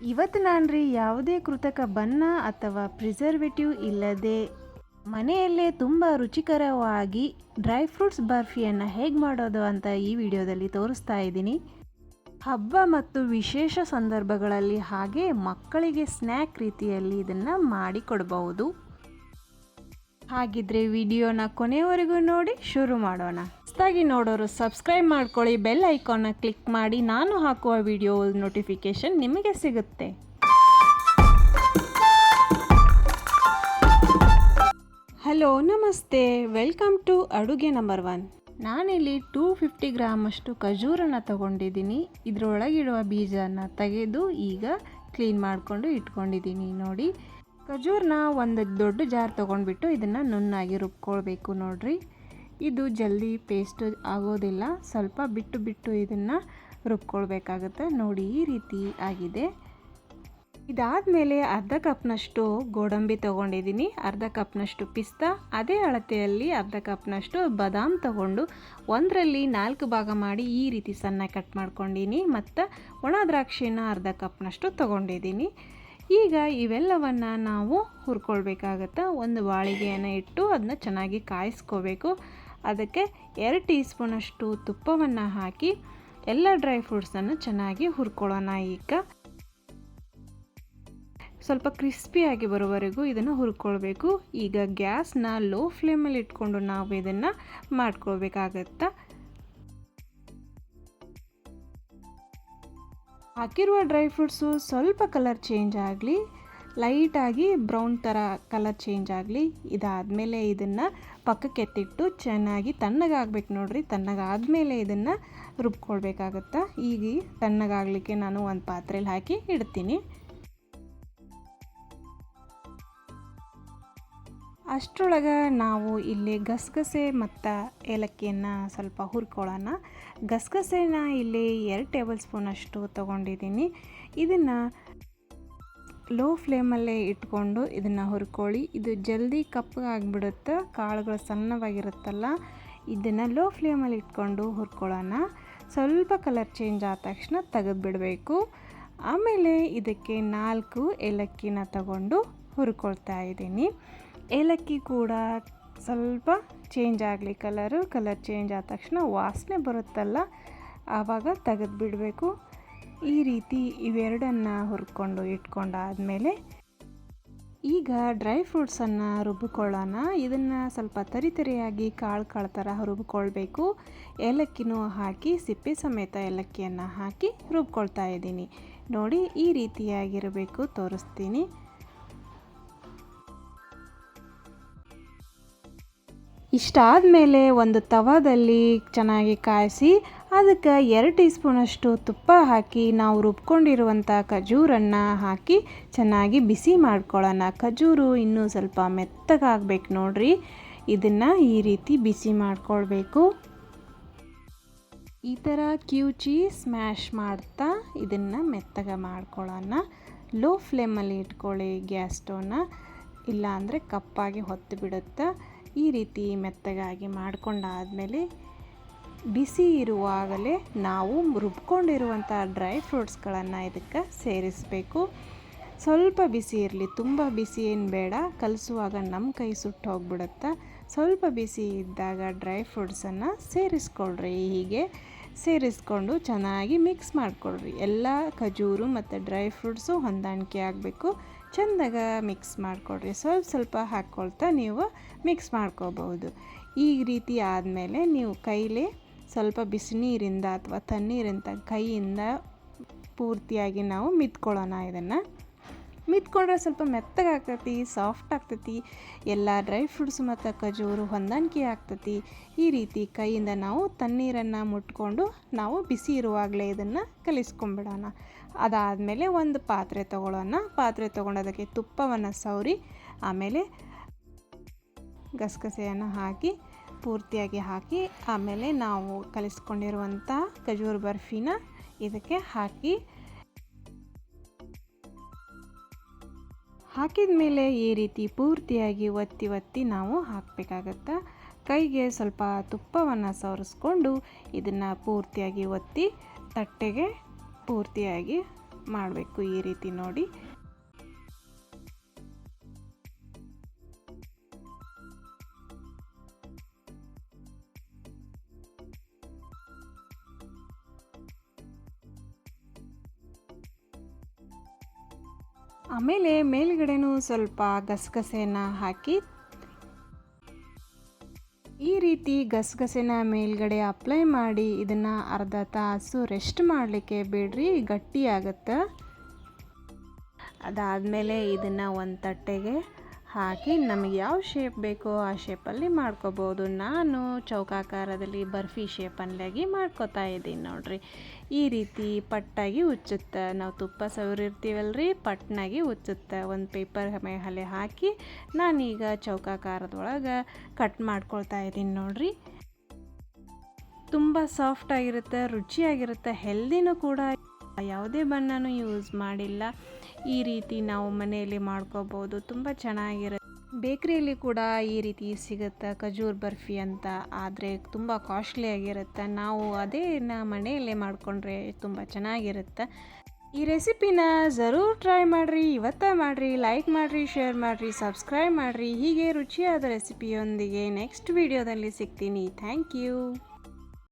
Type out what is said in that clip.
ಇವತ್ತು ನಾನು ಯಾವುದೇ ಕೃತಕ ಬಣ್ಣ ಅಥವಾ ಪ್ರಿಸರ್ವೇಟಿವ್ ಇಲ್ಲದೆ ಮನೆಯಲ್ಲೇ ತುಂಬ ರುಚಿಕರವಾಗಿ ಡ್ರೈ ಫ್ರೂಟ್ಸ್ ಬರ್ಫಿಯನ್ನು ಹೇಗೆ ಮಾಡೋದು ಅಂತ ಈ ವಿಡಿಯೋದಲ್ಲಿ ತೋರಿಸ್ತಾ ಇದ್ದೀನಿ. ಹಬ್ಬ ಮತ್ತು ವಿಶೇಷ ಸಂದರ್ಭಗಳಲ್ಲಿ ಹಾಗೆ ಮಕ್ಕಳಿಗೆ ಸ್ನ್ಯಾಕ್ ರೀತಿಯಲ್ಲಿ ಇದನ್ನು ಮಾಡಿಕೊಡಬಹುದು. ಹಾಗಿದ್ರೆ ವಿಡಿಯೋನ ಕೊನೆಯವರೆಗೂ ನೋಡಿ ಶುರು ಮಾಡೋಣ. ಹೊಸದಾಗಿ ನೋಡೋರು ಸಬ್ಸ್ಕ್ರೈಬ್ ಮಾಡ್ಕೊಳ್ಳಿ, ಬೆಲ್ ಐಕಾನ್ನ ಕ್ಲಿಕ್ ಮಾಡಿ, ನಾನು ಹಾಕುವ ವಿಡಿಯೋ ನೋಟಿಫಿಕೇಶನ್ ನಿಮಗೆ ಸಿಗುತ್ತೆ. ಹಲೋ, ನಮಸ್ತೆ, ವೆಲ್ಕಮ್ ಟು ಅಡುಗೆ ನಂಬರ್ 1. ನಾನಿಲ್ಲಿ 250 ಗ್ರಾಮ್ ಅಷ್ಟು ಖಜೂರನ್ನು ತಗೊಂಡಿದ್ದೀನಿ. ಇದರೊಳಗಿಡುವ ಬೀಜನ ತೆಗೆದು ಈಗ ಕ್ಲೀನ್ ಮಾಡಿಕೊಂಡು ಇಟ್ಕೊಂಡಿದ್ದೀನಿ. ನೋಡಿ, ಖಜೂರನ್ನ ಒಂದು ದೊಡ್ಡ ಜಾರ್ ತೊಗೊಂಡ್ಬಿಟ್ಟು ಇದನ್ನು ನುಣ್ಣಾಗಿ ರುಬ್ಕೊಳ್ಬೇಕು. ನೋಡ್ರಿ, ಇದು ಜಲ್ದಿ ಪೇಸ್ಟ್ ಆಗೋದಿಲ್ಲ, ಸ್ವಲ್ಪ ಬಿಟ್ಟು ಇದನ್ನು ರುಬ್ಕೊಳ್ಬೇಕಾಗುತ್ತೆ. ನೋಡಿ, ಈ ರೀತಿ ಆಗಿದೆ. ಇದಾದಮೇಲೆ ಅರ್ಧ ಕಪ್ನಷ್ಟು ಗೋಡಂಬಿ ತೊಗೊಂಡಿದ್ದೀನಿ, ಅರ್ಧ ಕಪ್ನಷ್ಟು ಪಿಸ್ತಾ, ಅದೇ ಅಳತೆಯಲ್ಲಿ ಅರ್ಧ ಕಪ್ನಷ್ಟು ಬಾದಾಮ್ ತೊಗೊಂಡು ಒಂದರಲ್ಲಿ 4 ಭಾಗ ಮಾಡಿ ಈ ರೀತಿ ಸಣ್ಣ ಕಟ್ ಮಾಡ್ಕೊಂಡಿದ್ದೀನಿ. ಮತ್ತು ಒಣ ದ್ರಾಕ್ಷಿನ ಅರ್ಧ ಕಪ್ನಷ್ಟು ತೊಗೊಂಡಿದ್ದೀನಿ. ಈಗ ಇವೆಲ್ಲವನ್ನು ನಾವು ಹುರ್ಕೊಳ್ಬೇಕಾಗತ್ತೆ. ಒಂದು ಬಾಳಿಗೆಯನ್ನು ಇಟ್ಟು ಅದನ್ನ ಚೆನ್ನಾಗಿ ಕಾಯಿಸ್ಕೋಬೇಕು. ಅದಕ್ಕೆ 2 ಟೀ ಸ್ಪೂನಷ್ಟು ತುಪ್ಪವನ್ನು ಹಾಕಿ ಎಲ್ಲ ಡ್ರೈ ಫ್ರೂಟ್ಸನ್ನು ಚೆನ್ನಾಗಿ ಹುರ್ಕೊಳ್ಳೋಣ. ಈಗ ಸ್ವಲ್ಪ ಕ್ರಿಸ್ಪಿಯಾಗಿ ಬರೋವರೆಗೂ ಇದನ್ನು ಹುರ್ಕೊಳ್ಬೇಕು. ಈಗ ಗ್ಯಾಸ್ನ ಲೋ ಫ್ಲೇಮಲ್ಲಿ ಇಟ್ಕೊಂಡು ನಾವು ಇದನ್ನು ಮಾಡ್ಕೊಳ್ಬೇಕಾಗತ್ತೆ. ಹಾಕಿರುವ ಡ್ರೈ ಫ್ರೂಟ್ಸು ಸ್ವಲ್ಪ ಕಲರ್ ಚೇಂಜ್ ಆಗಲಿ, ಲೈಟಾಗಿ ಬ್ರೌನ್ ಥರ ಕಲರ್ ಚೇಂಜ್ ಆಗಲಿ. ಇದಾದಮೇಲೆ ಇದನ್ನು ಪಕ್ಕಕ್ಕೆ ಎತ್ತಿಟ್ಟು ಚೆನ್ನಾಗಿ ತಣ್ಣಗಾಗಬೇಕು. ನೋಡಿರಿ, ತಣ್ಣಗಾದಮೇಲೆ ಇದನ್ನು ರುಬ್ಕೊಳ್ಬೇಕಾಗತ್ತೆ. ಈಗ ತಣ್ಣಗಾಗಲಿಕ್ಕೆ ನಾನು ಒಂದು ಪಾತ್ರೆಯಲ್ಲಿ ಹಾಕಿ ಇಡ್ತೀನಿ. ಅಷ್ಟರೊಳಗೆ ನಾವು ಇಲ್ಲಿ ಗಸಗಸೆ ಮತ್ತು ಏಲಕ್ಕಿಯನ್ನು ಸ್ವಲ್ಪ ಹುರ್ಕೊಳ್ಳೋಣ. ಗಸಗಸೆನ ಇಲ್ಲಿ 2 ಟೇಬಲ್ ಸ್ಪೂನಷ್ಟು ತೊಗೊಂಡಿದ್ದೀನಿ. ಇದನ್ನು ಲೋ ಫ್ಲೇಮಲ್ಲೇ ಇಟ್ಕೊಂಡು ಇದನ್ನು ಹುರ್ಕೊಳ್ಳಿ. ಇದು ಜಲ್ದಿ ಕಪ್ಪಗಾಗಿಬಿಡುತ್ತೆ, ಕಾಳುಗಳು ಸಣ್ಣವಾಗಿರುತ್ತಲ್ಲ. ಇದನ್ನು ಲೋ ಫ್ಲೇಮಲ್ಲಿ ಇಟ್ಕೊಂಡು ಹುರ್ಕೊಳ್ಳೋಣ. ಸ್ವಲ್ಪ ಕಲರ್ ಚೇಂಜ್ ಆದ ತಕ್ಷಣ ತೆಗೆದುಬಿಡಬೇಕು. ಆಮೇಲೆ ಇದಕ್ಕೆ 4 ಏಲಕ್ಕಿನ ತಗೊಂಡು ಹುರ್ಕೊಳ್ತಾ ಇದ್ದೀನಿ. ಏಲಕ್ಕಿ ಕೂಡ ಸ್ವಲ್ಪ ಚೇಂಜ್ ಆಗಲಿ, ಕಲರ್ ಚೇಂಜ್ ಆದ ತಕ್ಷಣ ವಾಸನೆ ಬರುತ್ತಲ್ಲ, ಆವಾಗ ತೆಗೆದುಬಿಡಬೇಕು. ಈ ರೀತಿ ಇವೆರಡನ್ನು ಹುರ್ಕೊಂಡು ಇಟ್ಕೊಂಡಾದಮೇಲೆ ಈಗ ಡ್ರೈ ಫ್ರೂಟ್ಸನ್ನು ರುಬ್ಬಿಕೊಳ್ಳೋಣ. ಇದನ್ನು ಸ್ವಲ್ಪ ತರಿಯಾಗಿ ಕಾಳು ಥರ ರುಬ್ಬಿಕೊಳ್ಬೇಕು. ಏಲಕ್ಕಿನೂ ಹಾಕಿ ಸಿಪ್ಪೆ ಸಮೇತ ಏಲಕ್ಕಿಯನ್ನು ಹಾಕಿ ರುಬ್ಕೊಳ್ತಾ ಇದ್ದೀನಿ. ನೋಡಿ, ಈ ರೀತಿಯಾಗಿರಬೇಕು, ತೋರಿಸ್ತೀನಿ. ಇಷ್ಟಾದಮೇಲೆ ಒಂದು ತವಾದಲ್ಲಿ ಚೆನ್ನಾಗಿ ಕಾಯಿಸಿ ಅದಕ್ಕೆ 2 ಟೀ ಸ್ಪೂನಷ್ಟು ತುಪ್ಪ ಹಾಕಿ ನಾವು ರುಬ್ಕೊಂಡಿರುವಂಥ ಖಜೂರನ್ನು ಹಾಕಿ ಚೆನ್ನಾಗಿ ಬಿಸಿ ಮಾಡ್ಕೊಳ್ಳೋಣ. ಖಜೂರು ಇನ್ನೂ ಸ್ವಲ್ಪ ಮೆತ್ತಗಾಗಬೇಕು. ನೋಡಿರಿ, ಇದನ್ನು ಈ ರೀತಿ ಬಿಸಿ ಮಾಡ್ಕೊಳ್ಬೇಕು. ಈ ಥರ ಕಿವುಚಿ ಸ್ಮ್ಯಾಶ್ ಮಾಡ್ತಾ ಇದನ್ನು ಮೆತ್ತಗೆ ಮಾಡ್ಕೊಳ್ಳೋಣ. ಲೋ ಫ್ಲೇಮಲ್ಲಿ ಇಟ್ಕೊಳ್ಳಿ ಗ್ಯಾಸ್ ಸ್ಟವ್ನ, ಇಲ್ಲಾಂದರೆ ಕಪ್ಪಾಗಿ ಹೊತ್ತು ಬಿಡುತ್ತೆ. ಈ ರೀತಿ ಮೆತ್ತಗಾಗಿ ಮಾಡ್ಕೊಂಡಾದಮೇಲೆ ಬಿಸಿ ಇರುವಾಗಲೇ ನಾವು ರುಬ್ಕೊಂಡಿರುವಂಥ ಡ್ರೈ ಫ್ರೂಟ್ಸ್ಗಳನ್ನು ಇದಕ್ಕೆ ಸೇರಿಸಬೇಕು. ಸ್ವಲ್ಪ ಬಿಸಿ ಇರಲಿ, ತುಂಬ ಬಿಸಿ ಏನು ಬೇಡ, ಕಲಿಸುವಾಗ ನಮ್ಮ ಕೈ ಸುಟ್ಟು ಹೋಗ್ಬಿಡುತ್ತೆ. ಸ್ವಲ್ಪ ಬಿಸಿ ಇದ್ದಾಗ ಡ್ರೈ ಫ್ರೂಟ್ಸನ್ನು ಸೇರಿಸ್ಕೊಳ್ರಿ. ಹೀಗೆ ಸೇರಿಸ್ಕೊಂಡು ಚೆನ್ನಾಗಿ ಮಿಕ್ಸ್ ಮಾಡಿಕೊಳ್ರಿ. ಎಲ್ಲ ಖಜೂರು ಮತ್ತು ಡ್ರೈ ಫ್ರೂಟ್ಸು ಹೊಂದಾಣಿಕೆ ಆಗಬೇಕು. ಚೆಂದಾಗ ಮಿಕ್ಸ್ ಮಾಡಿಕೊಡ್ರಿ. ಸ್ವಲ್ಪ ಹಾಕ್ಕೊಳ್ತಾ ನೀವು ಮಿಕ್ಸ್ ಮಾಡ್ಕೋಬಹುದು. ಈ ರೀತಿ ಆದಮೇಲೆ ನೀವು ಕೈಲೇ ಸ್ವಲ್ಪ ಬಿಸಿನೀರಿಂದ ಅಥವಾ ತಣ್ಣೀರಿಂದ ಕೈಯಿಂದ ಪೂರ್ತಿಯಾಗಿ ನಾವು ಮಿತ್ಕೊಳ್ಳೋಣ. ಇದನ್ನು ಮಿತ್ಕೊಂಡ್ರೆ ಸ್ವಲ್ಪ ಮೆತ್ತಗಾಗ್ತೈತಿ, ಸಾಫ್ಟ್ ಆಗ್ತೈತಿ, ಎಲ್ಲ ಡ್ರೈ ಫ್ರೂಟ್ಸ್ ಮತ್ತು ಖಜೂರು ಹೊಂದಾಣಿಕೆ ಆಗ್ತೈತಿ. ಈ ರೀತಿ ಕೈಯಿಂದ ನಾವು ತಣ್ಣೀರನ್ನು ಮುಟ್ಕೊಂಡು ನಾವು ಬಿಸಿ ಇರುವಾಗಲೇ ಇದನ್ನು ಕಲಿಸ್ಕೊಂಡ್ಬಿಡೋಣ. ಅದಾದಮೇಲೆ ಒಂದು ಪಾತ್ರೆ ತೊಗೊಳ್ಳೋಣ. ಪಾತ್ರೆ ತೊಗೊಂಡೋದಕ್ಕೆ ತುಪ್ಪವನ್ನು ಸವರಿ ಆಮೇಲೆ ಗಸಗಸೆಯನ್ನು ಹಾಕಿ ಪೂರ್ತಿಯಾಗಿ ಹಾಕಿ ಆಮೇಲೆ ನಾವು ಕಲಿಸ್ಕೊಂಡಿರುವಂಥ ಖಜೂರ್ ಬರ್ಫಿನ ಇದಕ್ಕೆ ಹಾಕಿದ ಮೇಲೆ ಈ ರೀತಿ ಪೂರ್ತಿಯಾಗಿ ಒತ್ತಿ ನಾವು ಹಾಕಬೇಕಾಗತ್ತೆ. ಕೈಗೆ ಸ್ವಲ್ಪ ತುಪ್ಪವನ್ನು ಸವರಿಸ್ಕೊಂಡು ಇದನ್ನು ಪೂರ್ತಿಯಾಗಿ ಒತ್ತಿ ತಟ್ಟೆಗೆ ಪೂರ್ತಿಯಾಗಿ ಮಾಡಬೇಕು ಈ ರೀತಿ ನೋಡಿ. ಆಮೇಲೆ ಮೇಲ್ಗಡೆನೂ ಸ್ವಲ್ಪ ಗಸಗಸೆನ ಹಾಕಿ ಈ ರೀತಿ ಗಸಗಸೆನ ಮೇಲ್ಗಡೆ ಅಪ್ಲೈ ಮಾಡಿ ಇದನ್ನು ಅರ್ಧ ತಾಸು ರೆಸ್ಟ್ ಮಾಡಲಿಕ್ಕೆ ಬಿಡ್ರಿ, ಗಟ್ಟಿಯಾಗುತ್ತೆ. ಅದಾದಮೇಲೆ ಇದನ್ನು ಒಂದು ತಟ್ಟೆಗೆ ಹಾಕಿ ನಮಗೆ ಯಾವ ಶೇಪ್ ಬೇಕೋ ಆ ಶೇಪಲ್ಲಿ ಮಾಡ್ಕೋಬೋದು. ನಾನು ಚೌಕಾಕಾರದಲ್ಲಿ ಬರ್ಫಿ ಶೇಪಲ್ಲಾಗಿ ಮಾಡ್ಕೋತಾ ಇದ್ದೀನಿ ನೋಡ್ರಿ. ಈ ರೀತಿ ಪಟ್ಟಾಗಿ ಉಚ್ಚುತ್ತೆ. ನಾವು ತುಪ್ಪ ಸವರಿರ್ತೀವಲ್ರಿ, ಪಟ್ನಾಗಿ ಉಚ್ಚುತ್ತೆ. ಒಂದು ಪೇಪರ್ ಮೇಲೆ ಹಾಕಿ ನಾನೀಗ ಚೌಕಾಕಾರದೊಳಗೆ ಕಟ್ ಮಾಡ್ಕೊಳ್ತಾ ಇದ್ದೀನಿ ನೋಡ್ರಿ. ತುಂಬ ಸಾಫ್ಟಾಗಿರುತ್ತೆ, ರುಚಿಯಾಗಿರುತ್ತೆ, ಹೆಲ್ದಿನೂ ಕೂಡ. ಯಾವುದೇ ಬಣ್ಣನೂ ಯೂಸ್ ಮಾಡಿಲ್ಲ. ಈ ರೀತಿ ನಾವು ಮನೆಯಲ್ಲಿ ಮಾಡ್ಕೋಬೋದು, ತುಂಬ ಚೆನ್ನಾಗಿರುತ್ತೆ. ಬೇಕ್ರಿಯಲ್ಲಿ ಕೂಡ ಈ ರೀತಿ ಸಿಗುತ್ತೆ ಖಜೂರ್ ಬರ್ಫಿ ಅಂತ, ಆದರೆ ತುಂಬ ಕಾಸ್ಟ್ಲಿ ಆಗಿರುತ್ತೆ. ನಾವು ಅದೇನ ಮನೆಯಲ್ಲೇ ಮಾಡಿಕೊಂಡ್ರೆ ತುಂಬ ಚೆನ್ನಾಗಿರುತ್ತೆ. ಈ ರೆಸಿಪಿನ ಝರೂರ್ ಟ್ರೈ ಮಾಡಿರಿ, ಇವತ್ತೇ ಮಾಡಿರಿ. ಲೈಕ್ ಮಾಡಿರಿ, ಶೇರ್ ಮಾಡಿರಿ, ಸಬ್ಸ್ಕ್ರೈಬ್ ಮಾಡಿರಿ. ಹೀಗೆ ರುಚಿಯಾದ ರೆಸಿಪಿಯೊಂದಿಗೆ ನೆಕ್ಸ್ಟ್ ವಿಡಿಯೋದಲ್ಲಿ ಸಿಗ್ತೀನಿ. Thank you.